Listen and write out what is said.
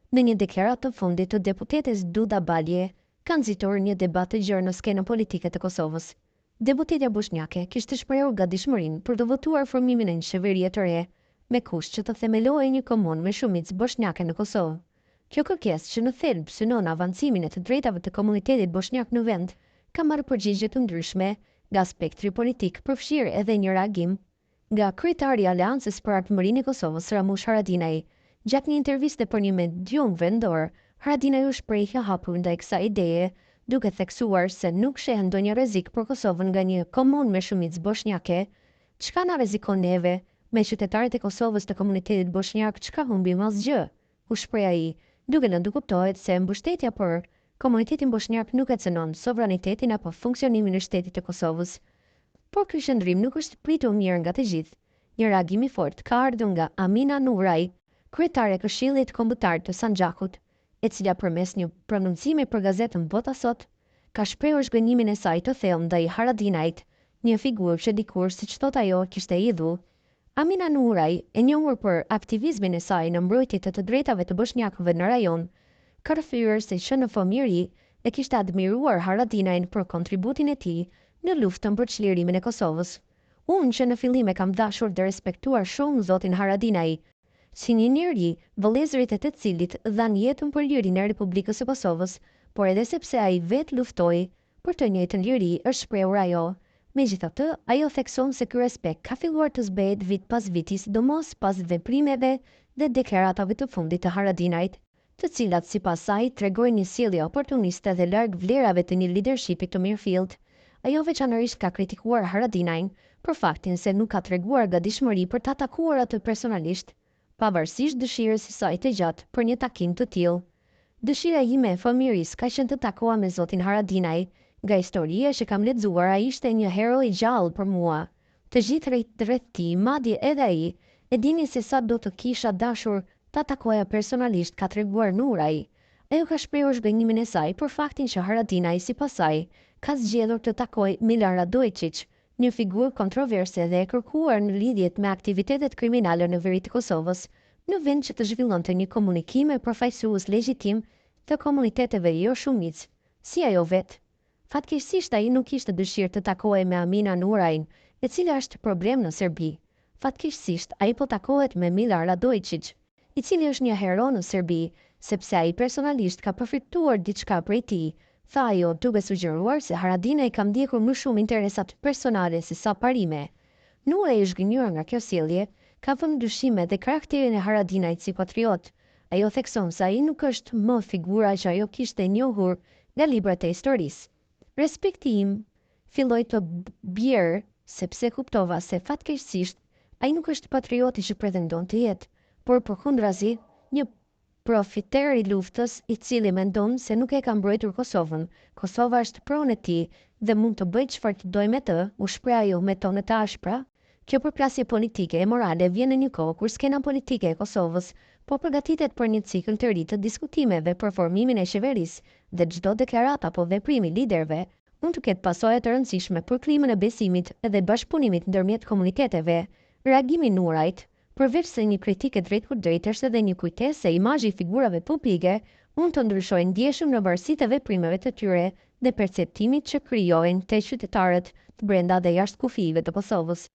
Në një deklaratë të fundit të deputetes Duda Balje, ka nxitur një debat të gjerë në skenën politike të Kosovës. Deputetja bosnjake kishte shprehur gatishmërinë për të votuar formimin e një qeverie të re, me kusht që të themelohej një komunë me shumicë bosnjake në Kosovë. Kjo kërkesë, që në thelb synon avancimin e të drejtave të komunitetit bosnjak në vend, ka marrë përgjigje të ndryshme nga spektri politik, përfshirë edhe një reagim nga kryetari i Aleancës për Ardhmërinë e Kosovës, Ramush Haradinaj. Gjatë një interviste për një medium vendor, Haradinaj u shprehja hapur ndaj kësaj ideje, duke theksuar se nuk sheh ndonjë rrezik për Kosovën nga një komunë me shumicë bosnjake. Çka na rrezikon neve, me qytetarët e Kosovës të komunitetit bosnjak, çka humbim asgjë? U shpreh ai, duke lënë të kuptohet se mbështetja për komunitetin bosnjak nuk e cënon sovranitetin apo funksionimin e shtetit të Kosovës. Por ky qëndrim nuk është pritur mirë nga të gjithë. Një reagim i fortë ka ardhur nga Amina Nuraj, kryetare e Këshillit Kombëtar të Sanxhakut, e cila përmes një prononcimi për gazetën Bota Sot, ka shprehur zhgënjimin e saj të thellë ndaj Haradinajt, një figurë që dikur, siç thot ajo, kishte idhull. Amina Nuraj, e njohur për aktivizmin e saj në mbrojtje të drejtave të bosnjakëve në rajon, ka rrëfyer se që në fëmijëri e kishte admiruar Haradinajn për kontributin e tij në luftën për çlirimin e Kosovës. Unë që në fillim e kam dashur dhe respektuar shumë zotin Haradinaj, si një njeri vëllezërit e të cilit dhan jetën për lirinë e Republikës së Kosovës, por edhe sepse ai vetë luftoi për të njëjtën liri, është shprehur ajo. Megjithatë, ajo thekson se ky respekt ka filluar të zbehet vit pas viti, sidomos pas veprimeve dhe deklaratave të fundit të Haradinajt, të cilat sipas saj tregojnë një sjellje oportuniste dhe larg vlerave të një leadershipi të mirëfillt. Ajo veçanërisht ka kritikuar Haradinajn për faktin se nuk ka treguar gatishmëri për ta takuar atë personalisht, pavarësisht dëshirës së saj të gjatë për një takim të tillë. Dëshira ime e fëmijërisë ka qenë të takoha me zotin Haradinaj. Nga historia që kam lexuar, ai ishte një hero i gjallë për mua. Të gjithë rreth tij, madje edhe ai, e dinin se sa do të kisha dashur ta takoja personalisht, ka treguar Nuraj. Ajo ka shprehur zhgënjimin e saj për faktin që Haradinaj, sipas saj, ka zgjedhur të takojë Milan Radojčić, një figurë kontroverse dhe e kërkuar në lidhje me aktivitetet kriminale në veri të Kosovës, në vend që të zhvillonte një komunikim e përfaqësues legjitim të komuniteteve jo shumicë, si ajo vetë. Fatkeqësisht ai nuk kishte dëshirë të takohej me Amina Nurajn, e cila është problem në Serbi. Fatkeqësisht ai po takohet me Milan Radojčić, i cili është një hero në Serbi, sepse ai personalisht ka përfituar diçka prej tij, tha ajo, duke sugjeruar se Haradinaj ka ndjekur më shumë interesat personale se sa parime. Nuraj, e zhgënjur nga kjo sjellje, ka vënë dyshime dhe karakterin e Haradinajt si patriot. Ajo thekson se ai nuk është më figura që ajo kishte njohur nga librat e historisë. Respekti im filloi të bjerë sepse kuptova se fatkeqësisht ai nuk është patrioti që pretendon të jetë, por përkundrazi një profiter i luftës i cili mendon se nuk e ka mbrojtur Kosovën. Kosova është pronë e tij dhe mund të bëjë çfarë të dojë me të, u shpreh ajo me tone të ashpra. Kjo përplasje politike e morale vjen në një kohë kur skena politike e Kosovës po përgatitet për një cikël të ri të diskutimeve për formimin e qeverisë, dhe çdo deklarata apo veprim i liderëve mund të ketë pasojë të rëndësishme për klimën e besimit dhe bashkëpunimit ndërmjet komuniteteve. Reagimi Nurajt, përveç se një kritikë drejt për drejt, është edhe një kujtesë se imazhi i figurave publike mund të ndryshojë ndjeshëm në varësi të veprimeve të tyre dhe perceptimit që krijojnë te qytetarët të brenda dhe jashtë kufive të Kosovës.